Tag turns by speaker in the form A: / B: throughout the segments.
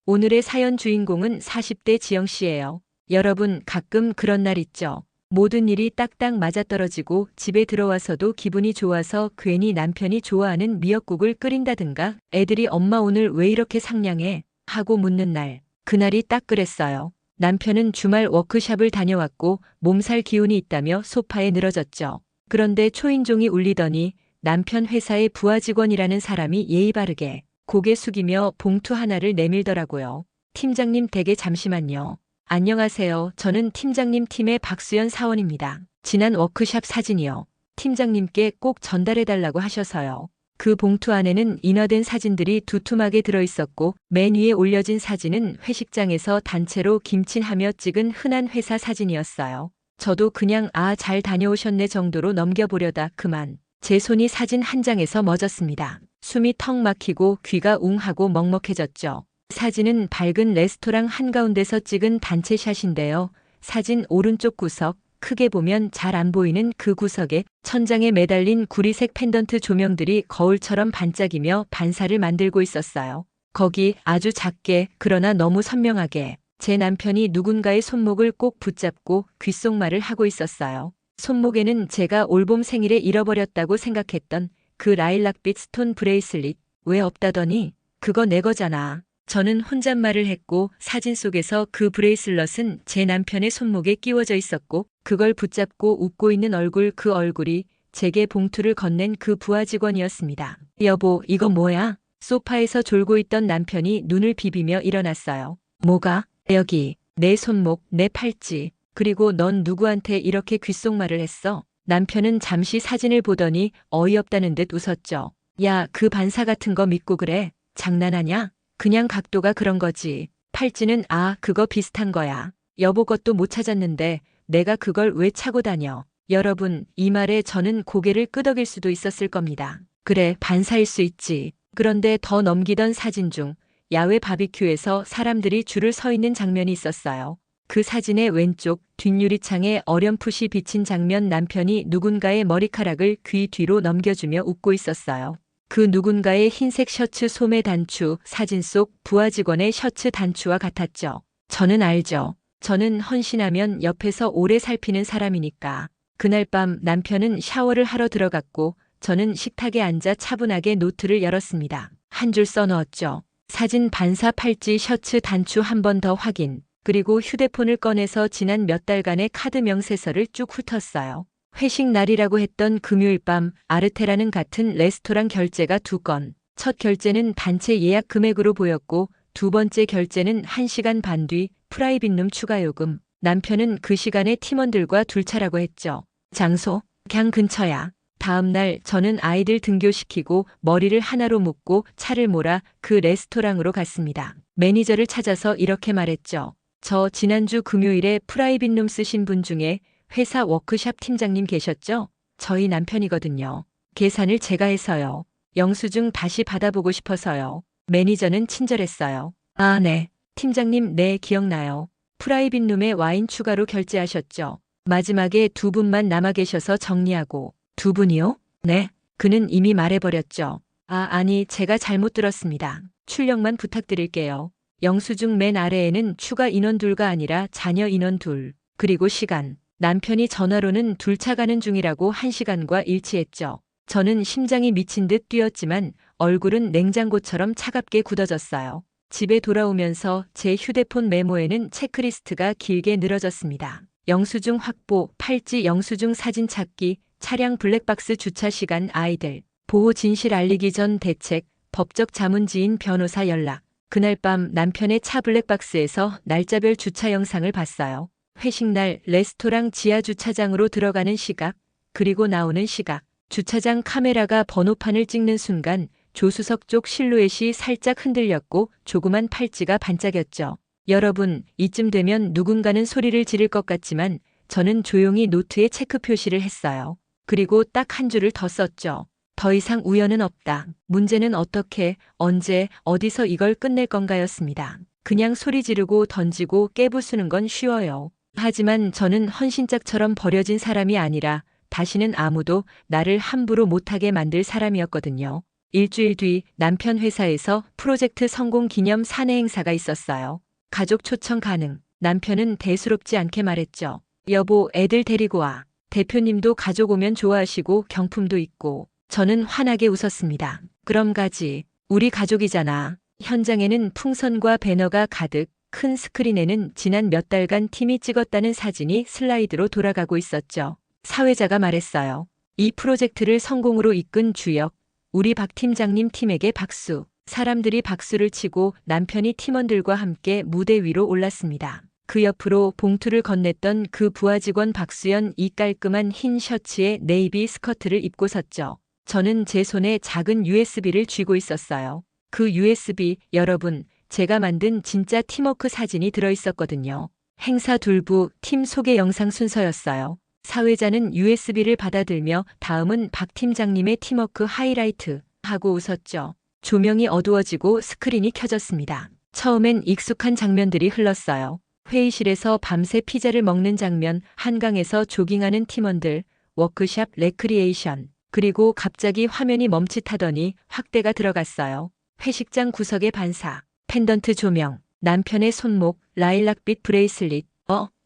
A: 오늘의 사연 주인공은 40대 지영 씨예요. 여러분, 가끔 그런 날 있죠. 모든 일이 딱딱 맞아떨어지고 집에 들어와서도 기분이 좋아서 괜히 남편이 좋아하는 미역국을 끓인다든가 애들이 엄마 오늘 왜 이렇게 상냥해? 하고 묻는 날. 그날이 딱 그랬어요. 남편은 주말 워크숍을 다녀왔고 몸살 기운이 있다며 소파에 늘어졌죠. 그런데 초인종이 울리더니 남편 회사의 부하 직원이라는 사람이 예의 바르게 고개 숙이며 봉투 하나를 내밀더라고요. 팀장님 댁에 잠시만요. 안녕하세요. 저는 팀장님 팀의 박수연 사원입니다. 지난 워크숍 사진이요. 팀장님께 꼭 전달해달라고 하셔서요. 그 봉투 안에는 인화된 사진들이 두툼하게 들어있었고 맨 위에 올려진 사진은 회식장에서 단체로 김친하며 찍은 흔한 회사 사진이었어요. 저도 그냥 잘 다녀오셨네 정도로 넘겨보려다 그만. 제 손이 사진 한 장에서 멎었습니다. 숨이 턱 막히고 귀가 웅하고 먹먹해졌죠. 사진은 밝은 레스토랑 한가운데서 찍은 단체샷인데요. 사진 오른쪽 구석, 크게 보면 잘 안 보이는 그 구석에 천장에 매달린 구리색 펜던트 조명들이 거울처럼 반짝이며 반사를 만들고 있었어요. 거기 아주 작게 그러나 너무 선명하게 제 남편이 누군가의 손목을 꼭 붙잡고 귓속말을 하고 있었어요. 손목에는 제가 올봄 생일에 잃어버렸다고 생각했던 그 라일락빛 스톤 브레이슬릿 왜 없다더니 그거 내 거잖아. 저는 혼잣말을 했고 사진 속에서 그 브레이슬럿은 제 남편의 손목에 끼워져 있었고 그걸 붙잡고 웃고 있는 얼굴 그 얼굴이 제게 봉투를 건넨 그 부하 직원이었습니다. 여보, 이거 뭐야? 소파에서 졸고 있던 남편이 눈을 비비며 일어났어요. 뭐가? 여기, 내 손목, 내 팔찌. 그리고 넌 누구한테 이렇게 귓속말을 했어? 남편은 잠시 사진을 보더니 어이없다는 듯 웃었죠. 야, 그 반사 같은 거 믿고 그래? 장난하냐? 그냥 각도가 그런 거지. 팔찌는 그거 비슷한 거야. 여보 것도 못 찾았는데 내가 그걸 왜 차고 다녀? 여러분, 이 말에 저는 고개를 끄덕일 수도 있었을 겁니다. 그래, 반사일 수 있지. 그런데 더 넘기던 사진 중 야외 바비큐에서 사람들이 줄을 서 있는 장면이 있었어요. 그 사진의 왼쪽 뒷유리창에 어렴풋이 비친 장면 남편이 누군가의 머리카락을 귀 뒤로 넘겨주며 웃고 있었어요. 그 누군가의 흰색 셔츠 소매 단추, 사진 속 부하 직원의 셔츠 단추와 같았죠. 저는 알죠. 저는 헌신하면 옆에서 오래 살피는 사람이니까. 그날 밤 남편은 샤워를 하러 들어갔고 저는 식탁에 앉아 차분하게 노트를 열었습니다. 한 줄 써넣었죠. 사진 반사 팔찌 셔츠 단추 한 번 더 확인. 그리고 휴대폰을 꺼내서 지난 몇 달간의 카드 명세서를 쭉 훑었어요. 회식 날이라고 했던 금요일 밤 아르테라는 같은 레스토랑 결제가 2건. 첫 결제는 단체 예약 금액으로 보였고 두 번째 결제는 1시간 반 뒤 프라이빗룸 추가 요금. 남편은 그 시간에 팀원들과 둘차라고 했죠. 장소? 강 근처야. 다음 날 저는 아이들 등교시키고 머리를 하나로 묶고 차를 몰아 그 레스토랑으로 갔습니다. 매니저를 찾아서 이렇게 말했죠. 저 지난주 금요일에 프라이빗룸 쓰신 분 중에 회사 워크숍 팀장님 계셨죠? 저희 남편이거든요. 계산을 제가 해서요. 영수증 다시 받아보고 싶어서요. 매니저는 친절했어요. 네. 팀장님, 네, 기억나요. 프라이빗룸에 와인 추가로 결제하셨죠? 마지막에 두 분만 남아 계셔서 정리하고. 두 분이요? 네. 그는 이미 말해버렸죠. 아니, 제가 잘못 들었습니다. 출력만 부탁드릴게요. 영수증 맨 아래에는 추가 인원 둘가 아니라 자녀 인원 둘. 그리고 시간. 남편이 전화로는 둘차 가는 중이라고 1시간과 일치했죠. 저는 심장이 미친 듯 뛰었지만 얼굴은 냉장고처럼 차갑게 굳어졌어요. 집에 돌아오면서 제 휴대폰 메모에는 체크리스트가 길게 늘어졌습니다. 영수증 확보, 팔찌 영수증 사진 찾기, 차량 블랙박스 주차 시간 아이들, 보호 진실 알리기 전 대책, 법적 자문지인 변호사 연락. 그날 밤 남편의 차 블랙박스에서 날짜별 주차 영상을 봤어요. 회식날 레스토랑 지하 주차장으로 들어가는 시각, 그리고 나오는 시각. 주차장 카메라가 번호판을 찍는 순간 조수석 쪽 실루엣이 살짝 흔들렸고 조그만 팔찌가 반짝였죠. 여러분, 이쯤 되면 누군가는 소리를 지를 것 같지만 저는 조용히 노트에 체크 표시를 했어요. 그리고 딱 한 줄을 더 썼죠. 더 이상 우연은 없다. 문제는 어떻게, 언제, 어디서 이걸 끝낼 건가였습니다. 그냥 소리 지르고 던지고 깨부수는 건 쉬워요. 하지만 저는 헌신짝처럼 버려진 사람이 아니라 다시는 아무도 나를 함부로 못하게 만들 사람이었거든요. 일주일 뒤 남편 회사에서 프로젝트 성공 기념 사내 행사가 있었어요. 가족 초청 가능. 남편은 대수롭지 않게 말했죠. 여보, 애들 데리고 와. 대표님도 가족 오면 좋아하시고 경품도 있고. 저는 환하게 웃었습니다. 그럼 가지. 우리 가족이잖아. 현장에는 풍선과 배너가 가득, 큰 스크린에는 지난 몇 달간 팀이 찍었다는 사진이 슬라이드로 돌아가고 있었죠. 사회자가 말했어요. 이 프로젝트를 성공으로 이끈 주역, 우리 박 팀장님 팀에게 박수. 사람들이 박수를 치고 남편이 팀원들과 함께 무대 위로 올랐습니다. 그 옆으로 봉투를 건넸던 그 부하 직원 박수연이 깔끔한 흰 셔츠에 네이비 스커트를 입고 섰죠. 저는 제 손에 작은 USB를 쥐고 있었어요. 그 USB, 여러분, 제가 만든 진짜 팀워크 사진이 들어있었거든요. 행사 둘부 팀 소개 영상 순서였어요. 사회자는 USB를 받아들며 다음은 박 팀장님의 팀워크 하이라이트 하고 웃었죠. 조명이 어두워지고 스크린이 켜졌습니다. 처음엔 익숙한 장면들이 흘렀어요. 회의실에서 밤새 피자를 먹는 장면, 한강에서 조깅하는 팀원들, 워크샵 레크리에이션, 그리고 갑자기 화면이 멈칫하더니 확대가 들어갔어요. 회식장 구석의 반사, 펜던트 조명, 남편의 손목, 라일락빛 브레이슬릿,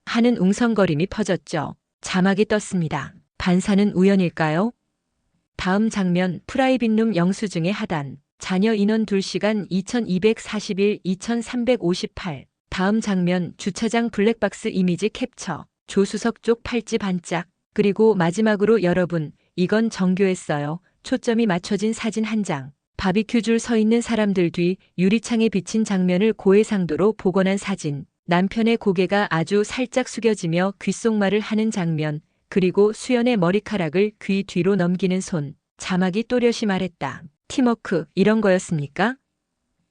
A: 하는 웅성거림이 퍼졌죠. 자막이 떴습니다. 반사는 우연일까요? 다음 장면, 프라이빗룸 영수증의 하단, 자녀 인원 2시간 2241, 2358. 다음 장면, 주차장 블랙박스 이미지 캡처, 조수석 쪽 팔찌 반짝. 그리고 마지막으로 여러분, 이건 정교했어요. 초점이 맞춰진 사진 한 장. 바비큐 줄 서 있는 사람들 뒤 유리창에 비친 장면을 고해상도로 복원한 사진. 남편의 고개가 아주 살짝 숙여지며 귓속말을 하는 장면. 그리고 수연의 머리카락을 귀 뒤로 넘기는 손. 자막이 또렷이 말했다. 팀워크, 이런 거였습니까?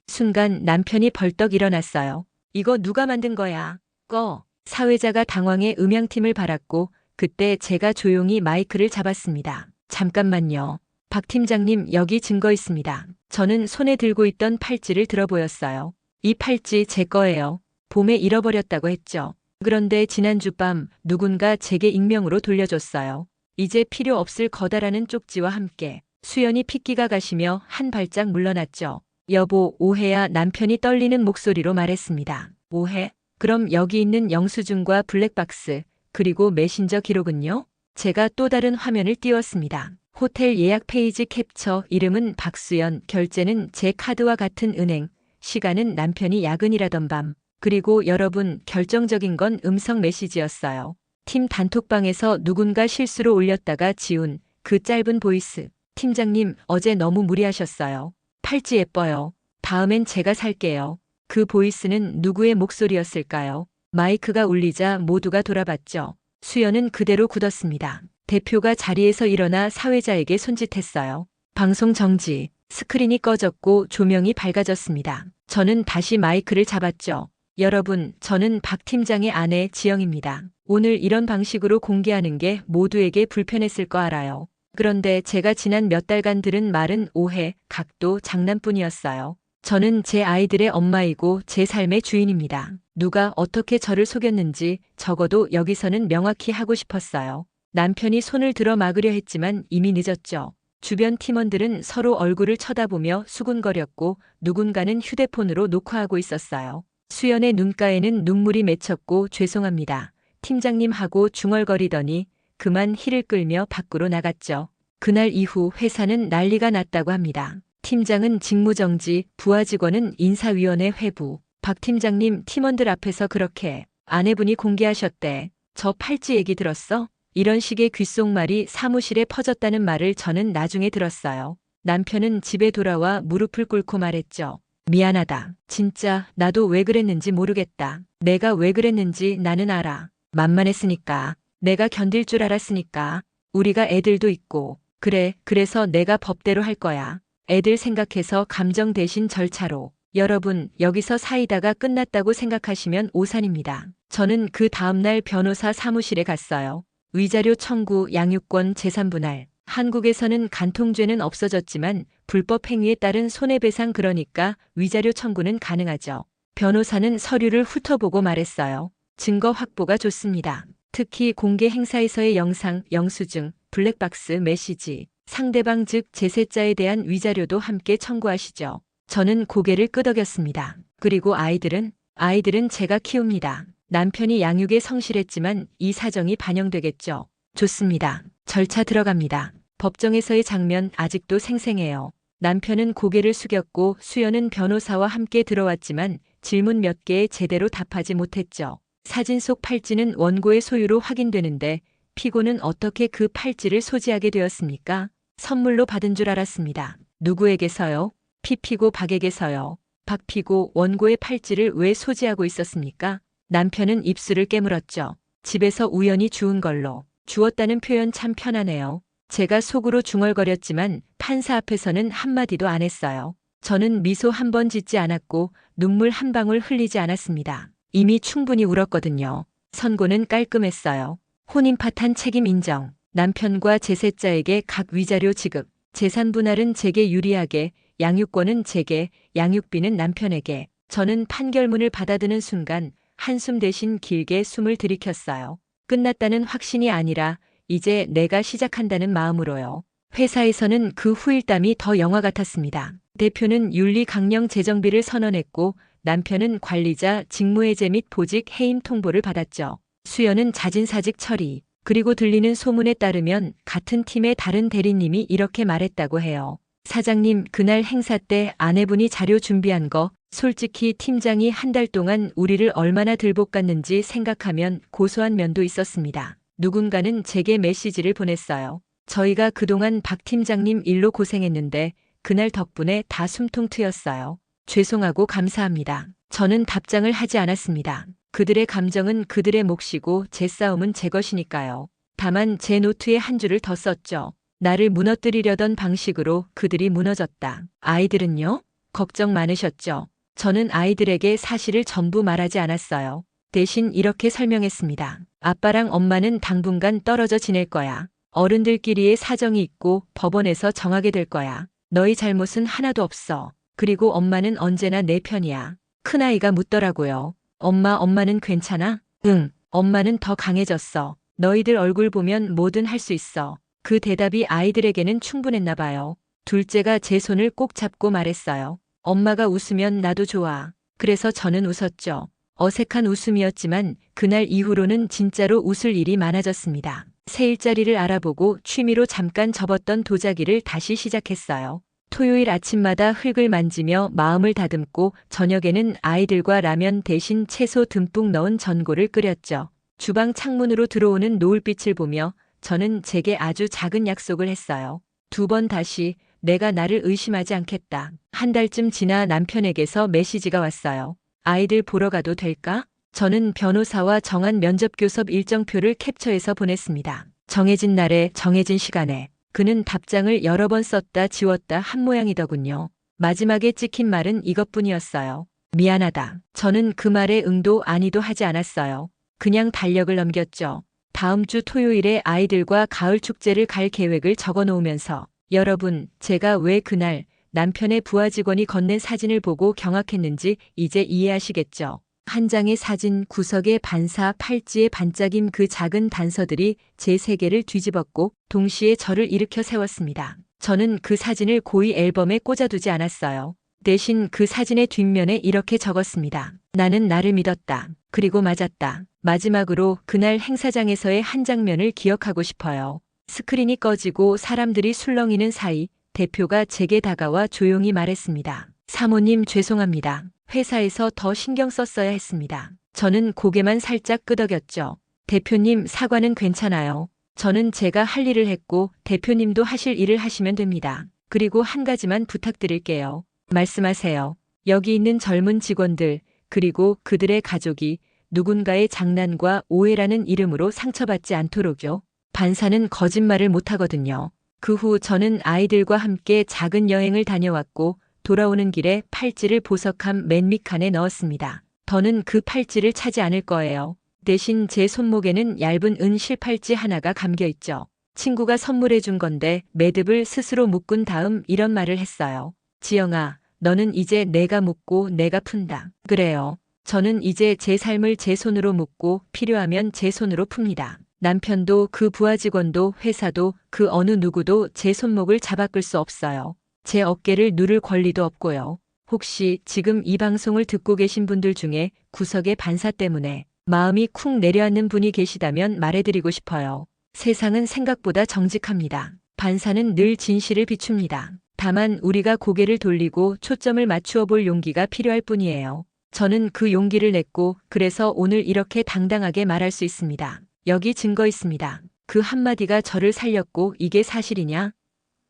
A: 순간 남편이 벌떡 일어났어요. 이거 누가 만든 거야? 꺼. 사회자가 당황해 음향팀을 바랐고 그때 제가 조용히 마이크를 잡았습니다. 잠깐만요. 박 팀장님, 여기 증거 있습니다. 저는 손에 들고 있던 팔찌를 들어보였어요. 이 팔찌 제 거예요. 봄에 잃어버렸다고 했죠. 그런데 지난주 밤 누군가 제게 익명으로 돌려줬어요. 이제 필요 없을 거다라는 쪽지와 함께. 수연이 핏기가 가시며 한 발짝 물러났죠. 여보, 오해야. 남편이 떨리는 목소리로 말했습니다. 오해? 그럼 여기 있는 영수증과 블랙박스, 그리고 메신저 기록은요? 제가 또 다른 화면을 띄웠습니다. 호텔 예약 페이지 캡처, 이름은 박수연, 결제는 제 카드와 같은 은행, 시간은 남편이 야근이라던 밤. 그리고 여러분, 결정적인 건 음성 메시지였어요. 팀 단톡방에서 누군가 실수로 올렸다가 지운 그 짧은 보이스. 팀장님, 어제 너무 무리하셨어요. 팔찌 예뻐요. 다음엔 제가 살게요. 그 보이스는 누구의 목소리였을까요? 마이크가 울리자 모두가 돌아봤죠. 수연은 그대로 굳었습니다. 대표가 자리에서 일어나 사회자에게 손짓했어요. 방송 정지. 스크린이 꺼졌고 조명이 밝아졌습니다. 저는 다시 마이크를 잡았죠. 여러분, 저는 박 팀장의 아내 지영입니다. 오늘 이런 방식으로 공개하는 게 모두에게 불편했을 거 알아요. 그런데 제가 지난 몇 달간 들은 말은 오해, 각도, 장난뿐이었어요. 저는 제 아이들의 엄마이고 제 삶의 주인입니다. 누가 어떻게 저를 속였는지 적어도 여기서는 명확히 하고 싶었어요. 남편이 손을 들어 막으려 했지만 이미 늦었죠. 주변 팀원들은 서로 얼굴을 쳐다보며 수군거렸고 누군가는 휴대폰으로 녹화하고 있었어요. 수연의 눈가에는 눈물이 맺혔고 죄송합니다. 팀장님 하고 중얼거리더니 그만 힐을 끌며 밖으로 나갔죠. 그날 이후 회사는 난리가 났다고 합니다. 팀장은 직무정지, 부하 직원은 인사위원회 회부. 박 팀장님 팀원들 앞에서 그렇게 아내분이 공개하셨대. 저 팔찌 얘기 들었어? 이런 식의 귓속말이 사무실에 퍼졌다는 말을 저는 나중에 들었어요. 남편은 집에 돌아와 무릎을 꿇고 말했죠. 미안하다. 진짜 나도 왜 그랬는지 모르겠다. 내가 왜 그랬는지 나는 알아. 만만했으니까. 내가 견딜 줄 알았으니까. 우리가 애들도 있고. 그래, 그래서 내가 법대로 할 거야. 애들 생각해서 감정 대신 절차로. 여러분, 여기서 사이다가 끝났다고 생각하시면 오산입니다. 저는 그 다음날 변호사 사무실에 갔어요. 위자료 청구, 양육권, 재산분할. 한국에서는 간통죄는 없어졌지만 불법 행위에 따른 손해배상, 그러니까 위자료 청구는 가능하죠. 변호사는 서류를 훑어보고 말했어요. 증거 확보가 좋습니다. 특히 공개 행사에서의 영상, 영수증, 블랙박스 메시지, 상대방 즉 제세자에 대한 위자료도 함께 청구하시죠. 저는 고개를 끄덕였습니다. 그리고 아이들은 제가 키웁니다. 남편이 양육에 성실했지만 이 사정이 반영되겠죠. 좋습니다. 절차 들어갑니다. 법정에서의 장면 아직도 생생해요. 남편은 고개를 숙였고 수연은 변호사와 함께 들어왔지만 질문 몇 개에 제대로 답하지 못했죠. 사진 속 팔찌는 원고의 소유로 확인되는데 피고는 어떻게 그 팔찌를 소지하게 되었습니까? 선물로 받은 줄 알았습니다. 누구에게서요? 피피고 박에게서요. 박피고 원고의 팔찌를 왜 소지하고 있었습니까? 남편은 입술을 깨물었죠. 집에서 우연히 주운 걸로. 주었다는 표현 참 편하네요. 제가 속으로 중얼거렸지만 판사 앞에서는 한마디도 안 했어요. 저는 미소 한 번 짓지 않았고 눈물 한 방울 흘리지 않았습니다. 이미 충분히 울었거든요. 선고는 깔끔했어요. 혼인 파탄 책임 인정. 남편과 제세자에게 각 위자료 지급. 재산 분할은 제게 유리하게, 양육권은 제게, 양육비는 남편에게. 저는 판결문을 받아드는 순간 한숨 대신 길게 숨을 들이켰어요. 끝났다는 확신이 아니라 이제 내가 시작한다는 마음으로요. 회사에서는 그 후일담이 더 영화 같았습니다. 대표는 윤리 강령 재정비를 선언했고 남편은 관리자 직무해제 및 보직 해임 통보를 받았죠. 수연은 자진사직 처리. 그리고 들리는 소문에 따르면 같은 팀의 다른 대리님이 이렇게 말했다고 해요. 사장님, 그날 행사 때 아내분이 자료 준비한 거 솔직히 팀장이 한 달 동안 우리를 얼마나 들볶았는지 생각하면 고소한 면도 있었습니다. 누군가는 제게 메시지를 보냈어요. 저희가 그동안 박 팀장님 일로 고생했는데 그날 덕분에 다 숨통 트였어요. 죄송하고 감사합니다. 저는 답장을 하지 않았습니다. 그들의 감정은 그들의 몫이고 제 싸움은 제 것이니까요. 다만 제 노트에 한 줄을 더 썼죠. 나를 무너뜨리려던 방식으로 그들이 무너졌다. 아이들은요? 걱정 많으셨죠? 저는 아이들에게 사실을 전부 말하지 않았어요. 대신 이렇게 설명했습니다. 아빠랑 엄마는 당분간 떨어져 지낼 거야. 어른들끼리의 사정이 있고 법원에서 정하게 될 거야. 너희 잘못은 하나도 없어. 그리고 엄마는 언제나 내 편이야. 큰아이가 묻더라고요. 엄마는 괜찮아? 응, 엄마는 더 강해졌어. 너희들 얼굴 보면 뭐든 할 수 있어. 그 대답이 아이들에게는 충분했나 봐요. 둘째가 제 손을 꼭 잡고 말했어요. 엄마가 웃으면 나도 좋아. 그래서 저는 웃었죠. 어색한 웃음이었지만 그날 이후로는 진짜로 웃을 일이 많아졌습니다. 새 일자리를 알아보고 취미로 잠깐 접었던 도자기를 다시 시작했어요. 토요일 아침마다 흙을 만지며 마음을 다듬고 저녁에는 아이들과 라면 대신 채소 듬뿍 넣은 전골을 끓였죠. 주방 창문으로 들어오는 노을빛을 보며 저는 제게 아주 작은 약속을 했어요. 2번 다시 내가 나를 의심하지 않겠다. 한 달쯤 지나 남편에게서 메시지가 왔어요. 아이들 보러 가도 될까? 저는 변호사와 정한 면접 교섭 일정표를 캡처해서 보냈습니다. 정해진 날에 정해진 시간에. 그는 답장을 여러 번 썼다 지웠다 한 모양이더군요. 마지막에 찍힌 말은 이것뿐이었어요. 미안하다. 저는 그 말에 응도 아니도 하지 않았어요. 그냥 달력을 넘겼죠. 다음 주 토요일에 아이들과 가을 축제를 갈 계획을 적어 놓으면서 여러분, 제가 왜 그날 남편의 부하 직원이 건넨 사진을 보고 경악했는지 이제 이해하시겠죠. 한 장의 사진 구석에 반사 팔찌에 반짝임 그 작은 단서들이 제 세계를 뒤집었고 동시에 저를 일으켜 세웠습니다. 저는 그 사진을 고이 앨범에 꽂아두지 않았어요. 대신 그 사진의 뒷면에 이렇게 적었습니다. 나는 나를 믿었다. 그리고 맞았다. 마지막으로 그날 행사장에서의 한 장면을 기억하고 싶어요. 스크린이 꺼지고 사람들이 술렁이는 사이 대표가 제게 다가와 조용히 말했습니다. 사모님 죄송합니다. 회사에서 더 신경 썼어야 했습니다. 저는 고개만 살짝 끄덕였죠. 대표님 사과는 괜찮아요. 저는 제가 할 일을 했고 대표님도 하실 일을 하시면 됩니다. 그리고 한 가지만 부탁드릴게요. 말씀하세요. 여기 있는 젊은 직원들 그리고 그들의 가족이 누군가의 장난과 오해라는 이름으로 상처받지 않도록요. 판사는 거짓말을 못하거든요. 그 후 저는 아이들과 함께 작은 여행을 다녀왔고 돌아오는 길에 팔찌를 보석함 맨 밑칸에 넣었습니다. 더는 그 팔찌를 차지 않을 거예요. 대신 제 손목에는 얇은 은 실팔찌 하나가 감겨 있죠. 친구가 선물해 준 건데 매듭을 스스로 묶은 다음 이런 말을 했어요. 지영아, 너는 이제 내가 묶고 내가 푼다. 그래요. 저는 이제 제 삶을 제 손으로 묶고 필요하면 제 손으로 풉니다. 남편도 그 부하 직원도 회사도 그 어느 누구도 제 손목을 잡아 끌 수 없어요. 제 어깨를 누를 권리도 없고요. 혹시 지금 이 방송을 듣고 계신 분들 중에 구석의 반사 때문에 마음이 쿵 내려앉는 분이 계시다면 말해드리고 싶어요. 세상은 생각보다 정직합니다. 반사는 늘 진실을 비춥니다. 다만 우리가 고개를 돌리고 초점을 맞추어 볼 용기가 필요할 뿐이에요. 저는 그 용기를 냈고 그래서 오늘 이렇게 당당하게 말할 수 있습니다. 여기 증거 있습니다. 그 한마디가 저를 살렸고 이게 사실이냐?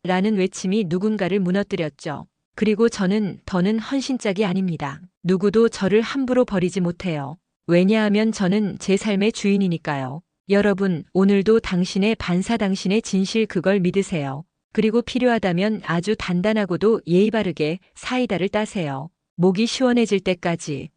A: 라는 외침이 누군가를 무너뜨렸죠. 그리고 더는 헌신짝이 아닙니다. 누구도 저를 함부로 버리지 못해요. 왜냐하면 저는 제 삶의 주인이니까요. 여러분, 오늘도 당신의 반사 당신의 진실 그걸 믿으세요. 그리고 필요하다면 아주 단단하고도 예의 바르게 사이다를 따세요. 목이 시원해질 때까지.